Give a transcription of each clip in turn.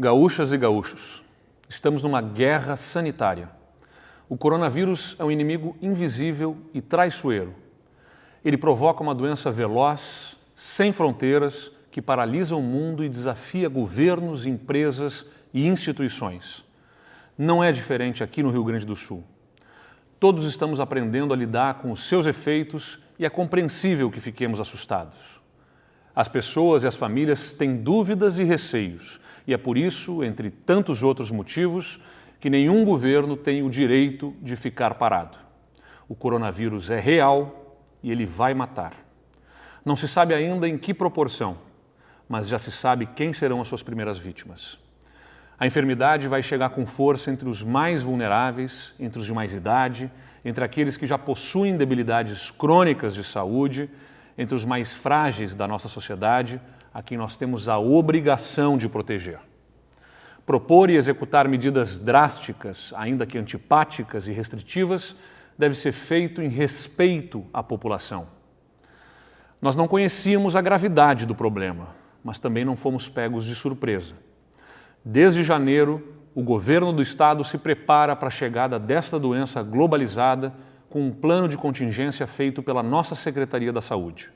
Gaúchas e gaúchos, estamos numa guerra sanitária. O coronavírus é um inimigo invisível e traiçoeiro. Ele provoca uma doença veloz, sem fronteiras, que paralisa o mundo e desafia governos, empresas e instituições. Não é diferente aqui no Rio Grande do Sul. Todos estamos aprendendo a lidar com os seus efeitos e é compreensível que fiquemos assustados. As pessoas e as famílias têm dúvidas e receios, e é por isso, entre tantos outros motivos, que nenhum governo tem o direito de ficar parado. O coronavírus é real e ele vai matar. Não se sabe ainda em que proporção, mas já se sabe quem serão as suas primeiras vítimas. A enfermidade vai chegar com força entre os mais vulneráveis, entre os de mais idade, entre aqueles que já possuem debilidades crônicas de saúde, entre os mais frágeis da nossa sociedade, a quem nós temos a obrigação de proteger. Propor e executar medidas drásticas, ainda que antipáticas e restritivas, deve ser feito em respeito à população. Nós não conhecíamos a gravidade do problema, mas também não fomos pegos de surpresa. Desde janeiro, o governo do estado se prepara para a chegada desta doença globalizada com um plano de contingência feito pela nossa Secretaria da Saúde.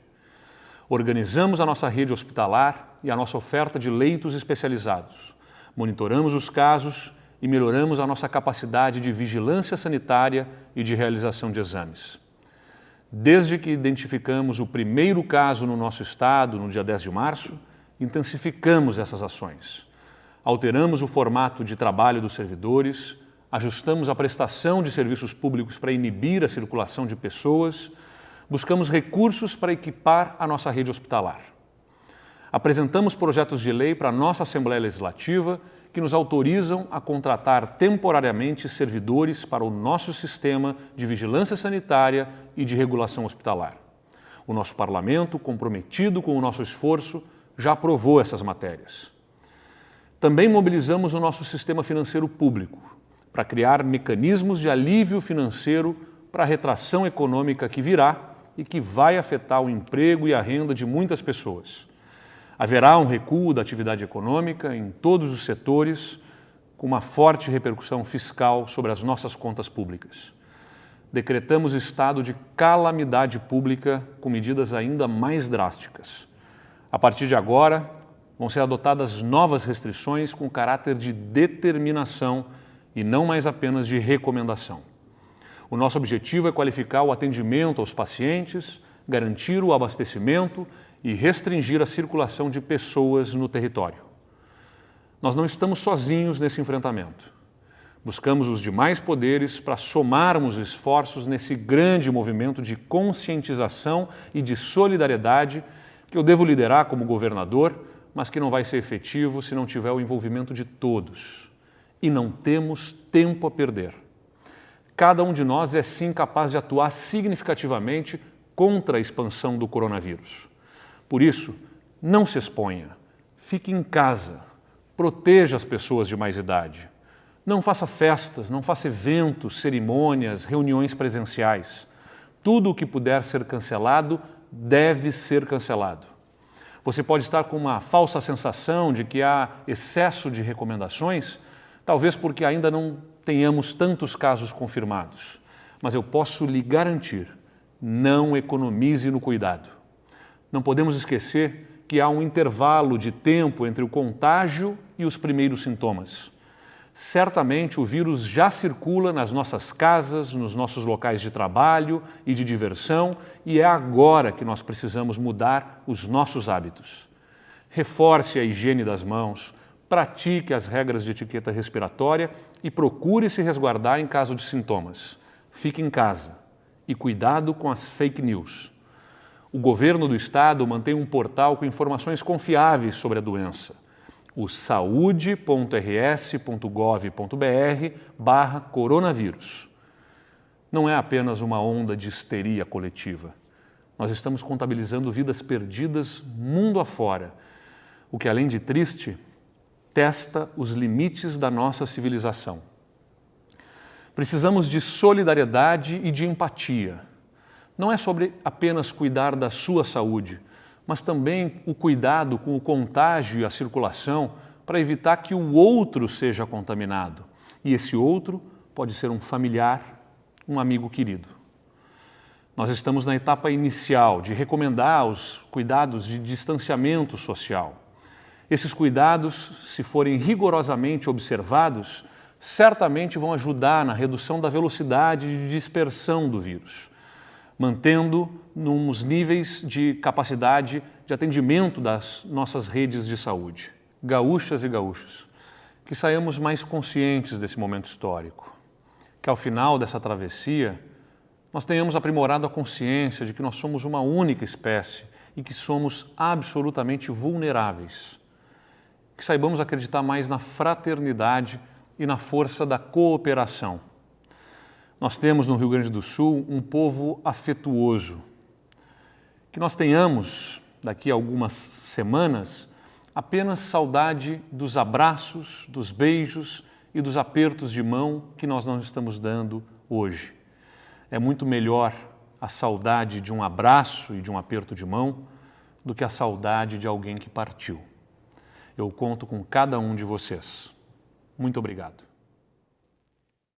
Organizamos a nossa rede hospitalar e a nossa oferta de leitos especializados. Monitoramos os casos e melhoramos a nossa capacidade de vigilância sanitária e de realização de exames. Desde que identificamos o primeiro caso no nosso estado, no dia 10 de março, intensificamos essas ações. Alteramos o formato de trabalho dos servidores, ajustamos a prestação de serviços públicos para inibir a circulação de pessoas, buscamos recursos para equipar a nossa rede hospitalar. Apresentamos projetos de lei para a nossa Assembleia Legislativa que nos autorizam a contratar temporariamente servidores para o nosso sistema de vigilância sanitária e de regulação hospitalar. O nosso parlamento, comprometido com o nosso esforço, já aprovou essas matérias. Também mobilizamos o nosso sistema financeiro público para criar mecanismos de alívio financeiro para a retração econômica que virá e que vai afetar o emprego e a renda de muitas pessoas. Haverá um recuo da atividade econômica em todos os setores, com uma forte repercussão fiscal sobre as nossas contas públicas. Decretamos estado de calamidade pública com medidas ainda mais drásticas. A partir de agora, vão ser adotadas novas restrições com caráter de determinação e não mais apenas de recomendação. O nosso objetivo é qualificar o atendimento aos pacientes, garantir o abastecimento e restringir a circulação de pessoas no território. Nós não estamos sozinhos nesse enfrentamento. Buscamos os demais poderes para somarmos esforços nesse grande movimento de conscientização e de solidariedade que eu devo liderar como governador, mas que não vai ser efetivo se não tiver o envolvimento de todos. E não temos tempo a perder. Cada um de nós é sim capaz de atuar significativamente contra a expansão do coronavírus. Por isso, não se exponha, fique em casa, proteja as pessoas de mais idade. Não faça festas, não faça eventos, cerimônias, reuniões presenciais. Tudo o que puder ser cancelado deve ser cancelado. Você pode estar com uma falsa sensação de que há excesso de recomendações, talvez porque ainda não tenhamos tantos casos confirmados. Mas eu posso lhe garantir, não economize no cuidado. Não podemos esquecer que há um intervalo de tempo entre o contágio e os primeiros sintomas. Certamente o vírus já circula nas nossas casas, nos nossos locais de trabalho e de diversão, e é agora que nós precisamos mudar os nossos hábitos. Reforce a higiene das mãos, pratique as regras de etiqueta respiratória e procure se resguardar em caso de sintomas. Fique em casa e cuidado com as fake news. O governo do estado mantém um portal com informações confiáveis sobre a doença. O saude.rs.gov.br/coronavírus. Não é apenas uma onda de histeria coletiva. Nós estamos contabilizando vidas perdidas mundo afora, o que, além de triste, testa os limites da nossa civilização. Precisamos de solidariedade e de empatia. Não é sobre apenas cuidar da sua saúde, mas também o cuidado com o contágio e a circulação para evitar que o outro seja contaminado. E esse outro pode ser um familiar, um amigo querido. Nós estamos na etapa inicial de recomendar os cuidados de distanciamento social. Esses cuidados, se forem rigorosamente observados, certamente vão ajudar na redução da velocidade de dispersão do vírus, mantendo nos níveis de capacidade de atendimento das nossas redes de saúde. Gaúchas e gaúchos, que saiamos mais conscientes desse momento histórico, que ao final dessa travessia nós tenhamos aprimorado a consciência de que nós somos uma única espécie e que somos absolutamente vulneráveis. Que saibamos acreditar mais na fraternidade e na força da cooperação. Nós temos no Rio Grande do Sul um povo afetuoso. Que nós tenhamos, daqui a algumas semanas, apenas saudade dos abraços, dos beijos e dos apertos de mão que nós não estamos dando hoje. É muito melhor a saudade de um abraço e de um aperto de mão do que a saudade de alguém que partiu. Eu conto com cada um de vocês. Muito obrigado.